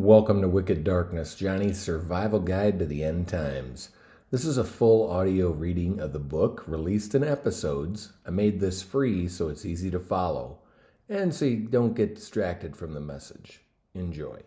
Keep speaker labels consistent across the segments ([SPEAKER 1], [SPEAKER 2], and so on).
[SPEAKER 1] Welcome to Wicked Darkness, Johnny's survival guide to the end times. This is a full audio reading of the book released in episodes. I made this free so it's easy to follow and so you don't get distracted from the message. Enjoy.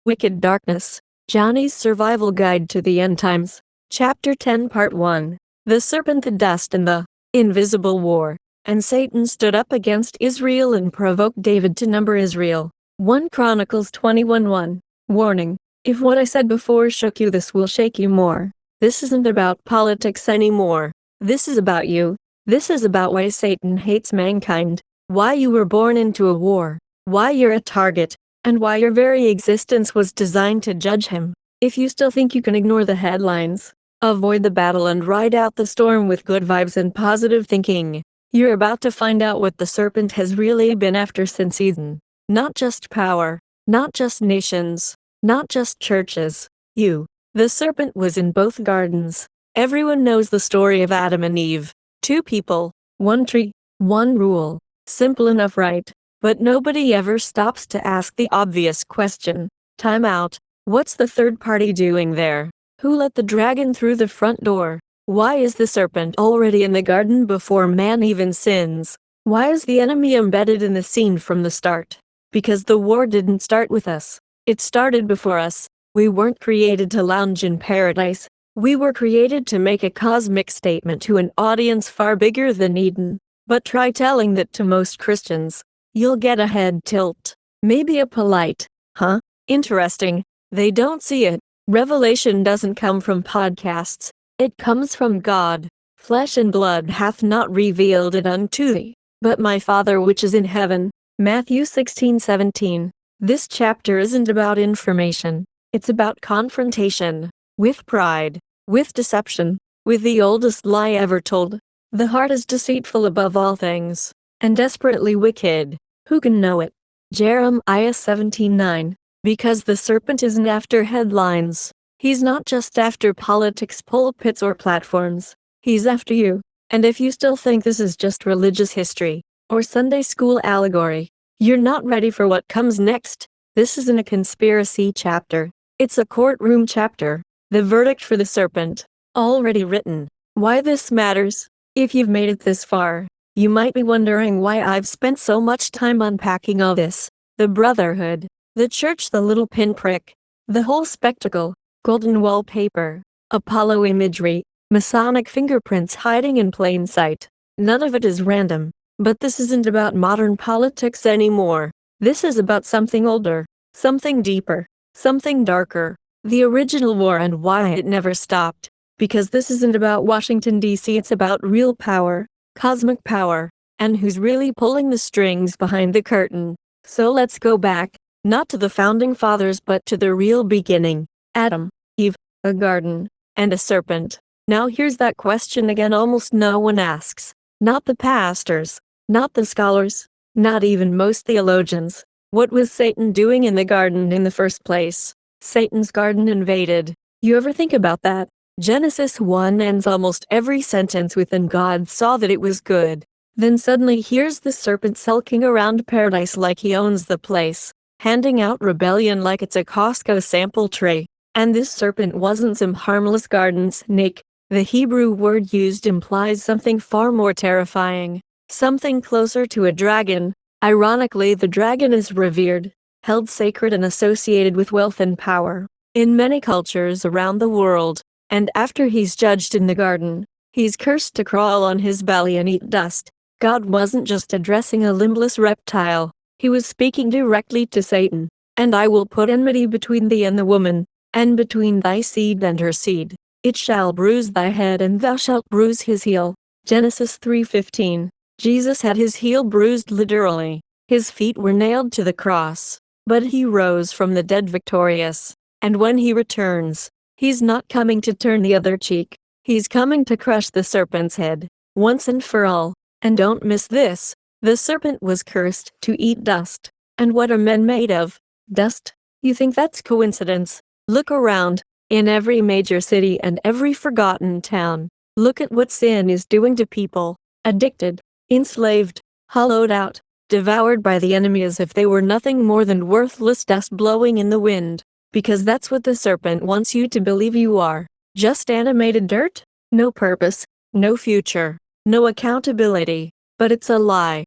[SPEAKER 2] Wicked Darkness, Johnny's survival guide to the end times. Chapter 10 Part 1. The Serpent, the Dust, and the Invisible War. And Satan stood up against Israel and provoked David to number Israel. 1 Chronicles 21:1. Warning. If what I said before shook you, this will shake you more. This isn't about politics anymore. This is about you. This is about why Satan hates mankind. Why you were born into a war. Why you're a target. And why your very existence was designed to judge him. If you still think you can ignore the headlines, avoid the battle and ride out the storm with good vibes and positive thinking, you're about to find out what the serpent has really been after since Eden. Not just power, not just nations, not just churches. You. The serpent was in both gardens. Everyone knows the story of Adam and Eve. Two people, one tree, one rule. Simple enough, right? But nobody ever stops to ask the obvious question. Time out. What's the third party doing there? Who let the dragon through the front door? Why is the serpent already in the garden before man even sins? Why is the enemy embedded in the scene from the start? Because the war didn't start with us. It started before us. We weren't created to lounge in paradise. We were created to make a cosmic statement to an audience far bigger than Eden. But try telling that to most Christians. You'll get a head tilt. Maybe a polite, huh? Interesting. They don't see it. Revelation doesn't come from podcasts. It comes from God. Flesh and blood hath not revealed it unto thee, but my Father which is in heaven. Matthew 16:17. This chapter isn't about information. It's about confrontation. With pride. With deception. With the oldest lie ever told. The heart is deceitful above all things, and desperately wicked. Who can know it? Jeremiah 17:9. Because the serpent isn't after headlines. He's not just after politics, pulpits, or platforms. He's after you. And if you still think this is just religious history, or Sunday school allegory, you're not ready for what comes next. This isn't a conspiracy chapter. It's a courtroom chapter. The verdict for the serpent. Already written. Why this matters? If you've made it this far, you might be wondering why I've spent so much time unpacking all this. The brotherhood, the church, the little pinprick, the whole spectacle, golden wallpaper, Apollo imagery, Masonic fingerprints hiding in plain sight. None of it is random. But this isn't about modern politics anymore. This is about something older, something deeper, something darker. The original war and why it never stopped. Because this isn't about Washington, D.C., it's about real power. Cosmic power, and who's really pulling the strings behind the curtain. So let's go back, not to the founding fathers but to the real beginning. Adam, Eve, a garden, and a serpent. Now here's that question again almost no one asks. Not the pastors, not the scholars, not even most theologians. What was Satan doing in the garden in the first place? Satan's garden invaded. You ever think about that? Genesis 1 ends almost every sentence with "and God saw that it was good." Then suddenly here's the serpent sulking around paradise like he owns the place, handing out rebellion like it's a Costco sample tray. And this serpent wasn't some harmless garden snake. The Hebrew word used implies something far more terrifying, something closer to a dragon. Ironically, the dragon is revered, held sacred, and associated with wealth and power in many cultures around the world. And after he's judged in the garden, he's cursed to crawl on his belly and eat dust. God wasn't just addressing a limbless reptile. He was speaking directly to Satan. And I will put enmity between thee and the woman, and between thy seed and her seed. It shall bruise thy head and thou shalt bruise his heel. Genesis 3:15. Jesus had his heel bruised literally. His feet were nailed to the cross. But he rose from the dead victorious. And when he returns, he's not coming to turn the other cheek. He's coming to crush the serpent's head, once and for all. And don't miss this. The serpent was cursed to eat dust. And what are men made of? Dust? You think that's coincidence? Look around. In every major city and every forgotten town, Look at what sin is doing to people: addicted, enslaved, hollowed out, devoured by the enemy as if they were nothing more than worthless dust blowing in the wind. Because that's what the serpent wants you to believe you are. Just animated dirt? No purpose, no future, no accountability. But it's a lie.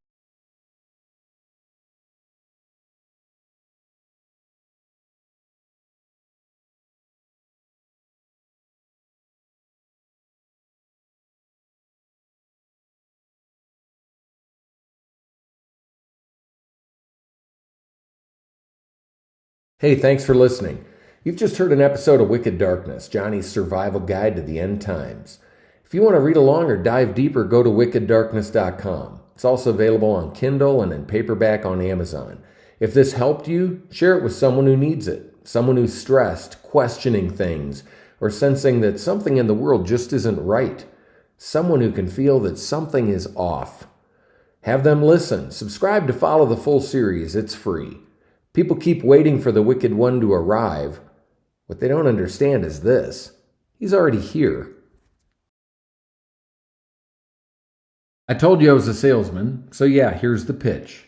[SPEAKER 1] Hey, thanks for listening. You've just heard an episode of Wicked Darkness, Johnny's survival guide to the end times. If you want to read along or dive deeper, go to wickeddarkness.com. It's also available on Kindle and in paperback on Amazon. If this helped you, share it with someone who needs it, someone who's stressed, questioning things, or sensing that something in the world just isn't right, someone who can feel that something is off. Have them listen. Subscribe to follow the full series. It's free. People keep waiting for the wicked one to arrive. What they don't understand is this: he's already here. I told you I was a salesman, so yeah, here's the pitch.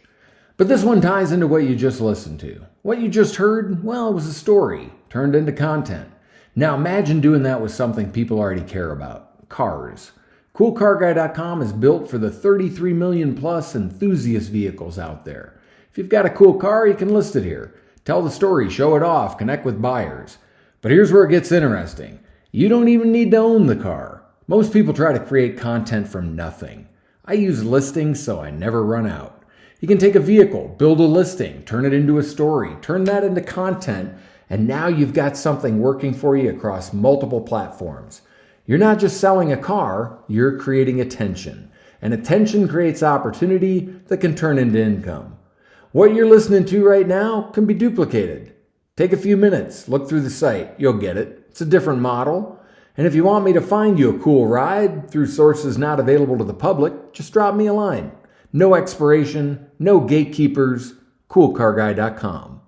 [SPEAKER 1] But this one ties into what you just listened to. What you just heard, well, it was a story turned into content. Now imagine doing that with something people already care about: cars. CoolCarGuy.com is built for the 33 million plus enthusiast vehicles out there. If you've got a cool car, you can list it here. Tell the story, show it off, connect with buyers. But here's where it gets interesting. You don't even need to own the car. Most people try to create content from nothing. I use listings so I never run out. You can take a vehicle, build a listing, turn it into a story, turn that into content, and now you've got something working for you across multiple platforms. You're not just selling a car, you're creating attention. And attention creates opportunity that can turn into income. What you're listening to right now can be duplicated. Take a few minutes, look through the site, you'll get it. It's a different model. And if you want me to find you a cool ride through sources not available to the public, just drop me a line. No expiration, no gatekeepers, coolcarguy.com.